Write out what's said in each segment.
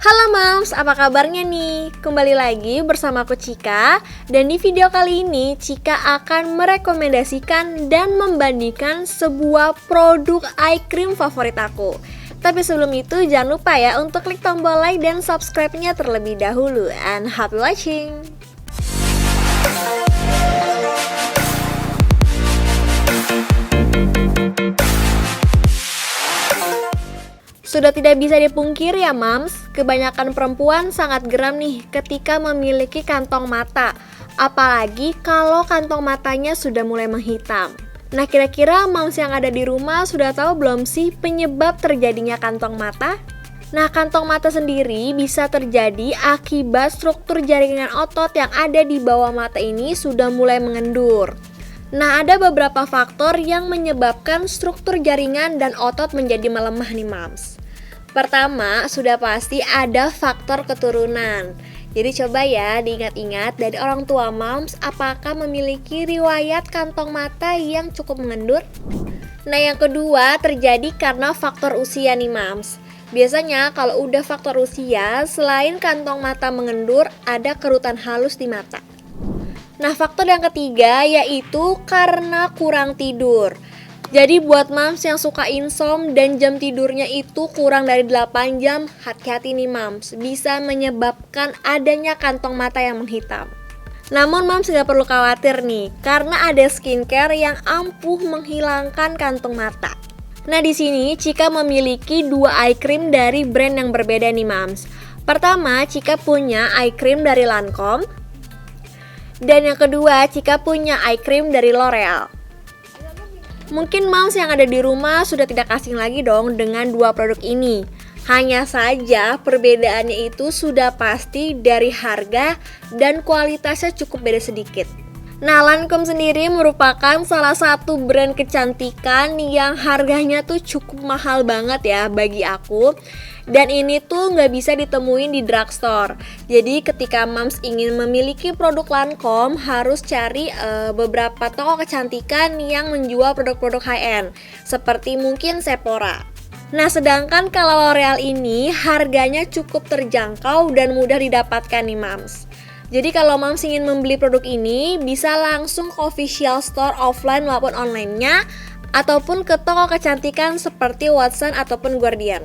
Halo Moms, apa kabarnya nih? Kembali lagi bersama aku Cika. Dan di video kali ini Cika akan merekomendasikan dan membandingkan sebuah produk eye cream favorit aku. Tapi sebelum itu jangan lupa ya untuk klik tombol like dan subscribe-nya terlebih dahulu. And happy watching! Sudah tidak bisa dipungkiri ya Mams, kebanyakan perempuan sangat geram nih ketika memiliki kantong mata. Apalagi kalau kantong matanya sudah mulai menghitam. Nah kira-kira Mams yang ada di rumah sudah tahu belum sih penyebab terjadinya kantong mata? Nah kantong mata sendiri bisa terjadi akibat struktur jaringan otot yang ada di bawah mata ini sudah mulai mengendur. Nah ada beberapa faktor yang menyebabkan struktur jaringan dan otot menjadi melemah nih Mams. Pertama, sudah pasti ada faktor keturunan. Jadi coba ya diingat-ingat dari orang tua Moms, apakah memiliki riwayat kantong mata yang cukup mengendur? Nah yang kedua terjadi karena faktor usia nih Moms. Biasanya kalau udah faktor usia, selain kantong mata mengendur, ada kerutan halus di mata. Nah faktor yang ketiga yaitu karena kurang tidur. Jadi buat Moms yang suka insom dan jam tidurnya itu kurang dari 8 jam, hati-hati nih Moms, bisa menyebabkan adanya kantong mata yang menghitam. Namun Moms gak perlu khawatir nih, karena ada skincare yang ampuh menghilangkan kantong mata. Nah di sini Cika memiliki 2 eye cream dari brand yang berbeda nih Moms. Pertama, Cika punya eye cream dari Lancome. Dan yang kedua, Cika punya eye cream dari L'Oreal. Mungkin Moms yang ada di rumah sudah tidak asing lagi dong dengan 2 produk ini. Hanya saja perbedaannya itu sudah pasti dari harga dan kualitasnya cukup beda sedikit. Nah Lancome sendiri merupakan salah satu brand kecantikan yang harganya tuh cukup mahal banget ya bagi aku. Dan ini tuh nggak bisa ditemuin di drugstore. Jadi ketika Moms ingin memiliki produk Lancome harus cari beberapa toko kecantikan yang menjual produk-produk high-end seperti mungkin Sephora. Nah sedangkan kalau L'Oreal ini harganya cukup terjangkau dan mudah didapatkan nih Moms. Jadi kalau Moms ingin membeli produk ini bisa langsung ke official store offline maupun online-nya ataupun ke toko kecantikan seperti Watson ataupun Guardian.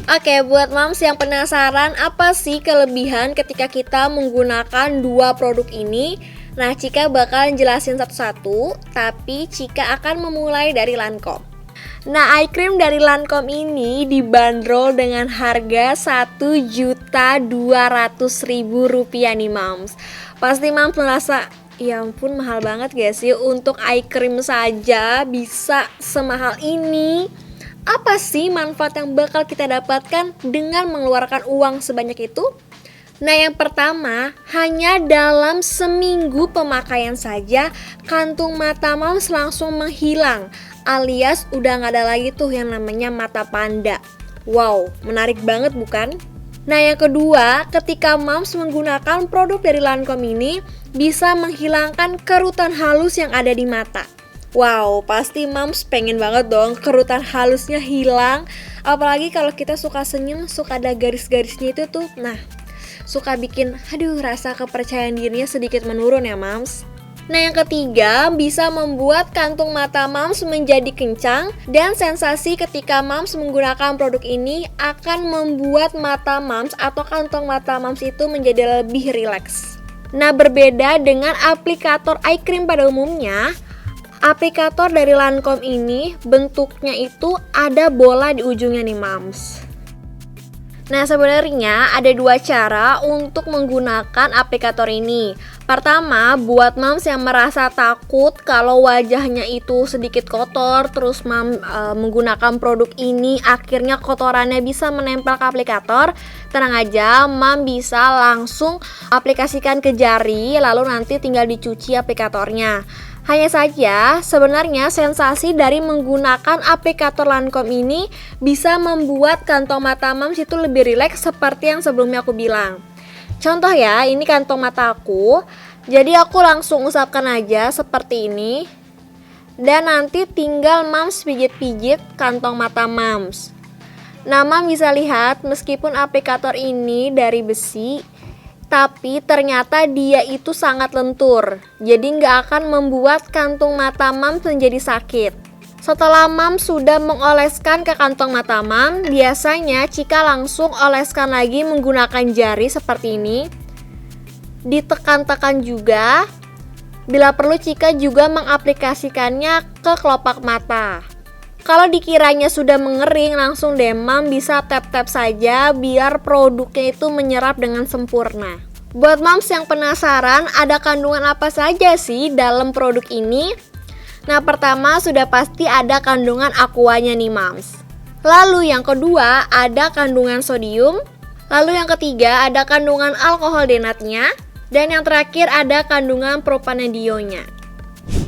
Oke, buat Moms yang penasaran apa sih kelebihan ketika kita menggunakan 2 produk ini? Nah, Cika bakal jelasin satu-satu, tapi Cika akan memulai dari Lancome. Nah, eye cream dari Lancome ini dibanderol dengan harga Rp1.200.000 nih Moms. Pasti Moms merasa, ya ampun mahal banget gak sih untuk eye cream saja bisa semahal ini? Apa sih manfaat yang bakal kita dapatkan dengan mengeluarkan uang sebanyak itu? Nah yang pertama, hanya dalam seminggu pemakaian saja kantung mata Moms langsung menghilang, alias udah gak ada lagi tuh yang namanya mata panda. Wow, menarik banget bukan? Nah yang kedua, ketika Moms menggunakan produk dari Lancome ini bisa menghilangkan kerutan halus yang ada di mata. Wow, pasti Moms pengen banget dong kerutan halusnya hilang. Apalagi kalau kita suka senyum, suka ada garis-garisnya itu tuh. Nah, suka bikin, rasa kepercayaan dirinya sedikit menurun ya Moms. Nah yang ketiga, bisa membuat kantung mata Moms menjadi kencang. Dan sensasi ketika Moms menggunakan produk ini akan membuat mata Moms atau kantong mata Moms itu menjadi lebih rileks. Nah berbeda dengan aplikator eye cream pada umumnya, aplikator dari Lancome ini bentuknya itu ada bola di ujungnya nih Moms. Nah sebenarnya ada 2 cara untuk menggunakan aplikator ini. Pertama, buat Moms yang merasa takut kalau wajahnya itu sedikit kotor, terus menggunakan produk ini akhirnya kotorannya bisa menempel ke aplikator, tenang aja, Moms bisa langsung aplikasikan ke jari lalu nanti tinggal dicuci aplikatornya. Hanya saja, sebenarnya sensasi dari menggunakan aplikator Lancome ini bisa membuat kantong mata Moms itu lebih rileks seperti yang sebelumnya aku bilang. Contoh ya, ini kantong mata aku. Jadi aku langsung usapkan aja seperti ini. Dan nanti tinggal Moms pijit-pijit kantong mata Moms. Nah, Mam bisa lihat meskipun aplikator ini dari besi, tapi ternyata dia itu sangat lentur. Jadi nggak akan membuat kantung mata Mam menjadi sakit. Setelah Mam sudah mengoleskan ke kantong mata Mam, biasanya Cika langsung oleskan lagi menggunakan jari seperti ini. Ditekan-tekan juga. Bila perlu Cika juga mengaplikasikannya ke kelopak mata. Kalau dikiranya sudah mengering, langsung deh Mam bisa tap-tap saja biar produknya itu menyerap dengan sempurna. Buat Mams yang penasaran ada kandungan apa saja sih dalam produk ini? Nah, pertama sudah pasti ada kandungan aquanya nih Mams. Lalu yang kedua ada kandungan sodium. Lalu yang ketiga ada kandungan alkohol denatnya. Dan yang terakhir ada kandungan propanedionnya.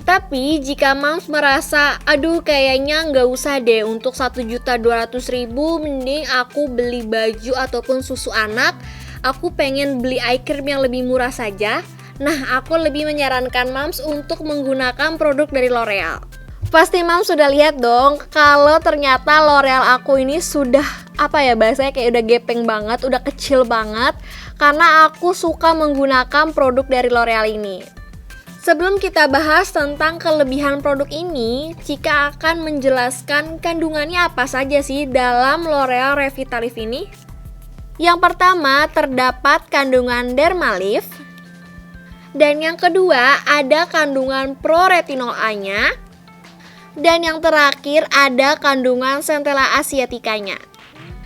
Tapi jika Mams merasa aduh kayaknya nggak usah deh untuk 1.200.000, mending aku beli baju ataupun susu anak, aku pengen beli eye cream yang lebih murah saja. Nah, aku lebih menyarankan Mams untuk menggunakan produk dari L'Oreal. Pasti Mams sudah lihat dong kalau ternyata L'Oreal aku ini sudah bahasanya kayak udah gepeng banget, udah kecil banget, karena aku suka menggunakan produk dari L'Oreal ini. Sebelum kita bahas tentang kelebihan produk ini, Cika akan menjelaskan kandungannya apa saja sih dalam L'Oreal Revitalift ini. Yang pertama terdapat kandungan Dermalif. Dan yang kedua ada kandungan Pro-Retinol A-nya. Dan yang terakhir ada kandungan Centella asiaticanya.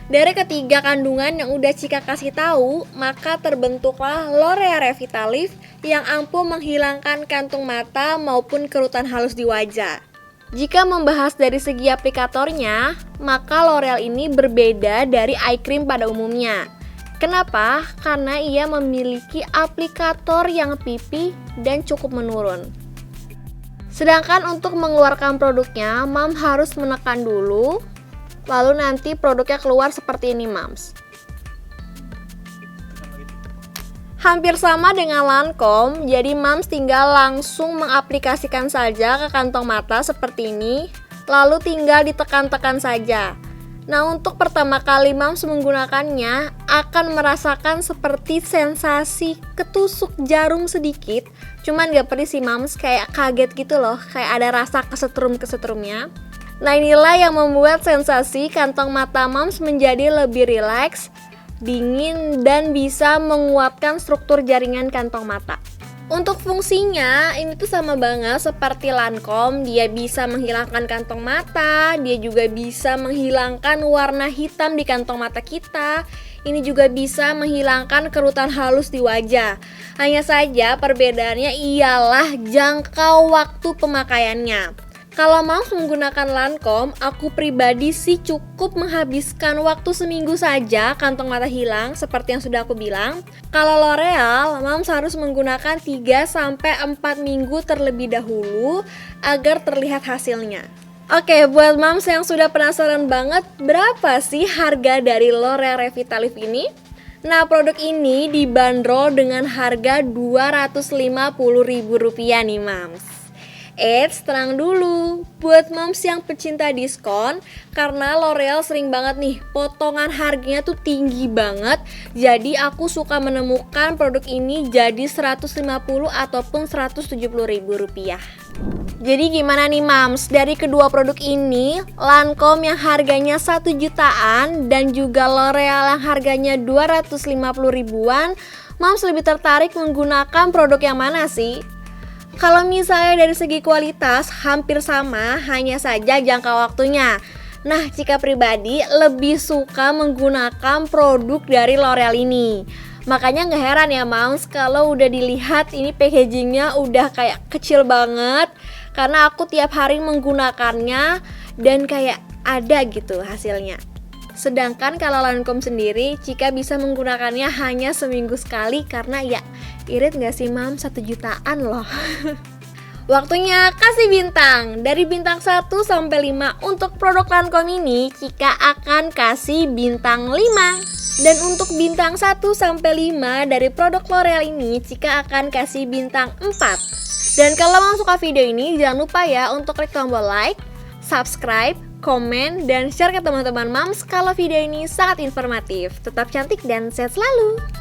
Dari ketiga kandungan yang udah Cika kasih tahu, maka terbentuklah L'Oreal Revitalift yang ampuh menghilangkan kantung mata maupun kerutan halus di wajah. Jika membahas dari segi aplikatornya, maka L'Oreal ini berbeda dari eye cream pada umumnya. Kenapa? Karena ia memiliki aplikator yang pipi dan cukup menurun. Sedangkan untuk mengeluarkan produknya, Mam harus menekan dulu, lalu nanti produknya keluar seperti ini Mams. Hampir sama dengan Lancome, jadi Mams tinggal langsung mengaplikasikan saja ke kantong mata seperti ini, lalu tinggal ditekan-tekan saja. Nah, untuk pertama kali Mams menggunakannya akan merasakan seperti sensasi ketusuk jarum sedikit. Cuman gak pedih sih Mams, kayak kaget gitu loh, kayak ada rasa kesetrum-kesetrumnya. Nah, inilah yang membuat sensasi kantong mata Mams menjadi lebih rileks, dingin, dan bisa menguatkan struktur jaringan kantong mata. Untuk fungsinya, ini tuh sama banget seperti Lancome. Dia bisa menghilangkan kantong mata, dia juga bisa menghilangkan warna hitam di kantong mata kita. Ini juga bisa menghilangkan kerutan halus di wajah. Hanya saja perbedaannya ialah jangka waktu pemakaiannya. Kalau mau menggunakan Lancome, aku pribadi sih cukup menghabiskan waktu seminggu saja kantong mata hilang seperti yang sudah aku bilang. Kalau L'Oreal, Mams harus menggunakan 3-4 minggu terlebih dahulu agar terlihat hasilnya. Oke, buat Mams yang sudah penasaran banget berapa sih harga dari L'Oreal Revitalift ini? Nah, produk ini dibanderol dengan harga Rp250.000 nih Mams. Tenang dulu, buat Mams yang pecinta diskon, karena L'Oreal sering banget nih, potongan harganya tuh tinggi banget. Jadi aku suka menemukan produk ini jadi 150 ataupun Rp170.000. Jadi gimana nih Mams, dari kedua produk ini, Lancome yang harganya 1 jutaan dan juga L'Oreal yang harganya 250 ribuan, Mams lebih tertarik menggunakan produk yang mana sih? Kalau misalnya dari segi kualitas hampir sama, hanya saja jangka waktunya. Nah, Cika pribadi lebih suka menggunakan produk dari L'Oreal ini. Makanya gak heran ya Mams kalau udah dilihat ini packagingnya udah kayak kecil banget. Karena aku tiap hari menggunakannya dan kayak ada gitu hasilnya. Sedangkan kalau Lancome sendiri, Cika bisa menggunakannya hanya seminggu sekali karena ya irit gak sih Mam, 1 jutaan loh. Waktunya kasih bintang. Dari bintang 1 sampai 5 untuk produk Lancome ini, Cika akan kasih bintang 5. Dan untuk bintang 1 sampai 5 dari produk L'Oreal ini, Cika akan kasih bintang 4. Dan kalau Mam suka video ini, jangan lupa ya untuk klik tombol like, subscribe, komen, dan share ke teman-teman moms kalau video ini sangat informatif. Tetap cantik dan sehat selalu!